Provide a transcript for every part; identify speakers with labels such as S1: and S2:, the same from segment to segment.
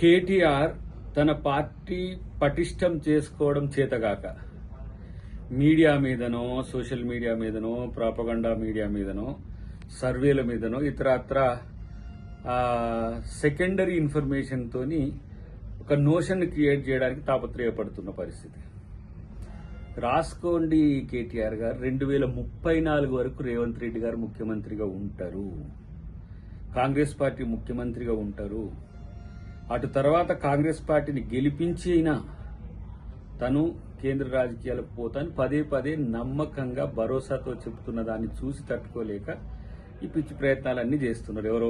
S1: కేటీఆర్ తన పార్టీ పటిష్టం చేసుకోవడం చేతగాక మీడియా మీదనో, సోషల్ మీడియా మీదనో, ప్రాపగండా మీడియా మీదనో, సర్వేల మీదనో ఇతరత్ర సెకండరీ ఇన్ఫర్మేషన్ తోని ఒక నోషన్ క్రియేట్ చేయడానికి తాపత్రయపడుతున్న పరిస్థితి. రాసుకోండి కేటీఆర్ గారు, 2034 వరకు రేవంత్ రెడ్డి గారు ముఖ్యమంత్రిగా ఉంటారు, కాంగ్రెస్ పార్టీ ముఖ్యమంత్రిగా ఉంటారు. అటు తర్వాత కాంగ్రెస్ పార్టీని గెలిపించినా తను కేంద్ర రాజకీయాలకు పోతాను పదే నమ్మకంగా భరోసాతో చెబుతున్న దాన్ని చూసి తట్టుకోలేక ఈ పిచ్చి ప్రయత్నాలన్నీ చేస్తున్నారు. ఎవరో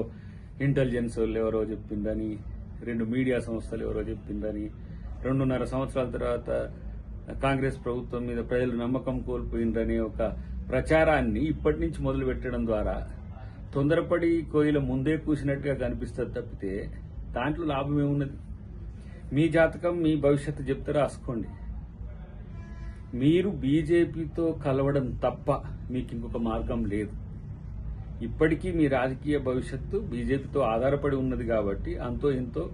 S1: ఇంటెలిజెన్స్ వాళ్ళు ఎవరో చెప్పిందని, 2 మీడియా సంస్థలు ఎవరో చెప్పిందని, 2.5 సంవత్సరాల తర్వాత కాంగ్రెస్ ప్రభుత్వం మీద ప్రజలు నమ్మకం కోల్పోయిందనే ఒక ప్రచారాన్ని ఇప్పటి నుంచి మొదలు పెట్టడం ద్వారా తొందరపడి కోయిల ముందే కూసినట్టుగా కనిపిస్తుంది తప్పితే దాంట్లో లాభం ఏమున్నది? మీ జాతకం, మీ భవిష్యత్తు చెప్తే రాసుకోండి. మీరు బీజేపీతో కలవడం తప్ప మీకు ఇంకొక మార్గం లేదు. ఇప్పటికీ మీ రాజకీయ భవిష్యత్తు బీజేపీతో ఆధారపడి ఉన్నది కాబట్టి అంతో ఇంతో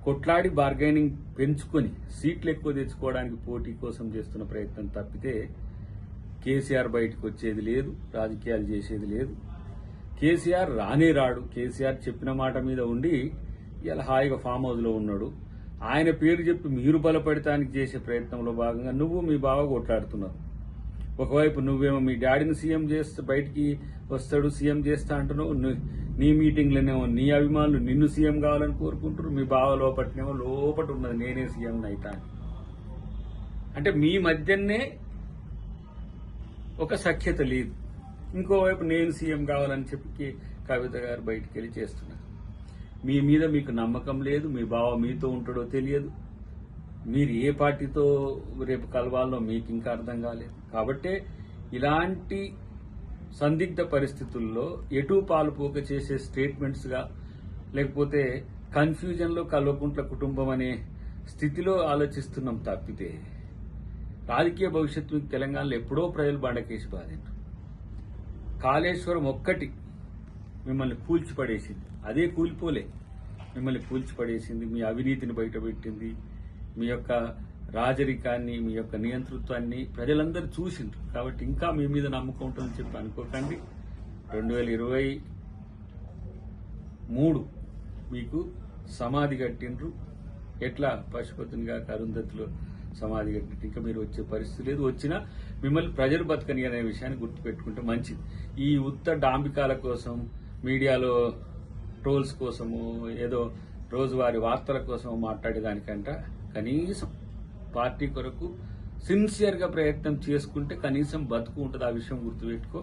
S1: కొట్లాడి బార్గైనింగ్ పెంచుకొని సీట్లు ఎక్కువ తెచ్చుకోవడానికి పోటీ కోసం చేస్తున్న ప్రయత్నం తప్పితే కేసీఆర్ బయటకు వచ్చేది లేదు, రాజకీయాలు చేసేది లేదు. కేసీఆర్ రానే రాడు. కేసీఆర్ చెప్పిన మాట మీద ఉండి ఇలా హాయిగా ఫామ్ హౌస్ లో ఉన్నాడు. ఆయన పేరు చెప్పి మీరు బలపడటానికి చేసే ప్రయత్నంలో భాగంగా నువ్వు మీ బావ కొట్లాడుతున్నారు. ఒకవైపు నువ్వేమో మీ డాడీని సీఎం చేస్తే బయటికి వస్తాడు, సీఎం చేస్తా అంటున్నావు. నీ మీటింగ్లోనేమో నీ అభిమానులు నిన్ను సీఎం కావాలని కోరుకుంటారు. మీ బావ లోపట్నేమో లోపట ఉన్నది నేనే సీఎం అయితా అంటే మీ మధ్యనే ఒక సఖ్యత లేదు. ఇంకోవైపు నేను సీఎం కావాలని చెప్పి కవిత గారు బయటికి వెళ్ళి చేస్తున్నారు. మీ మీద మీకు నమ్మకం లేదు, మీ బావ మీతో ఉంటాడో తెలియదు, మీరు ఏ పార్టీతో రేపు కలవాలో మీకు ఇంకా అర్థం కాలేదు. కాబట్టే ఇలాంటి సందిగ్ధ పరిస్థితుల్లో ఎటు పాలుపోక చేసే స్టేట్మెంట్స్గా లేకపోతే కన్ఫ్యూజన్లో కల్వకుంట్ల కుటుంబం అనే స్థితిలో ఆలోచిస్తున్నాం తప్పితే రాజకీయ భవిష్యత్తు తెలంగాణలో ఎప్పుడో ప్రజలు బండకేసి బాధించారు. కాళేశ్వరం ఒక్కటి మిమ్మల్ని కూల్చిపడేసింది, అదే కూలిపోలే, మిమ్మల్ని కూల్చిపడేసింది. మీ అవినీతిని బయటపెట్టింది, మీ యొక్క రాజరికాన్ని, మీ యొక్క నియంతృత్వాన్ని ప్రజలందరూ చూసిండ్రు. కాబట్టి ఇంకా మీ మీద నమ్మకం ఉంటుందని చెప్పి అనుకోకండి. 2023 మీకు సమాధి కట్టిండ్రు. ఎట్లా పశుపతినిగా అరుంధతిలో సమాధి కట్టిండ్రు. ఇంకా మీరు వచ్చే పరిస్థితి లేదు. వచ్చినా మిమ్మల్ని ప్రజలు బతకని అనే విషయాన్ని గుర్తుపెట్టుకుంటే మంచిది. ఈ ఉత్త డాంబికాల కోసం, మీడియాలో ట్రోల్స్ కోసము, ఏదో రోజువారీ వార్తల కోసం మాట్లాడేదానికంట కనీసం పార్టీ కొరకు సిన్సియర్గా ప్రయత్నం చేసుకుంటే కనీసం బతుకు ఉంటుంది. ఆ విషయం గుర్తుపెట్టుకో.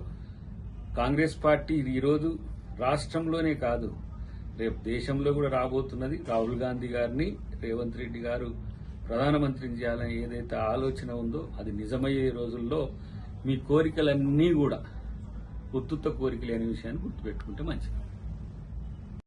S1: కాంగ్రెస్ పార్టీ ఈరోజు రాష్ట్రంలోనే కాదు, రేపు దేశంలో కూడా రాబోతున్నది. రాహుల్ గాంధీ గారిని రేవంత్ రెడ్డి గారు ప్రధానమంత్రిని చేయాలని ఏదైతే ఆలోచన ఉందో అది నిజమయ్యే రోజుల్లో మీ కోరికలన్నీ కూడా ఉత్తుత్త కోరికలు అనే విషయాన్ని గుర్తుపెట్టుకుంటే మంచిది.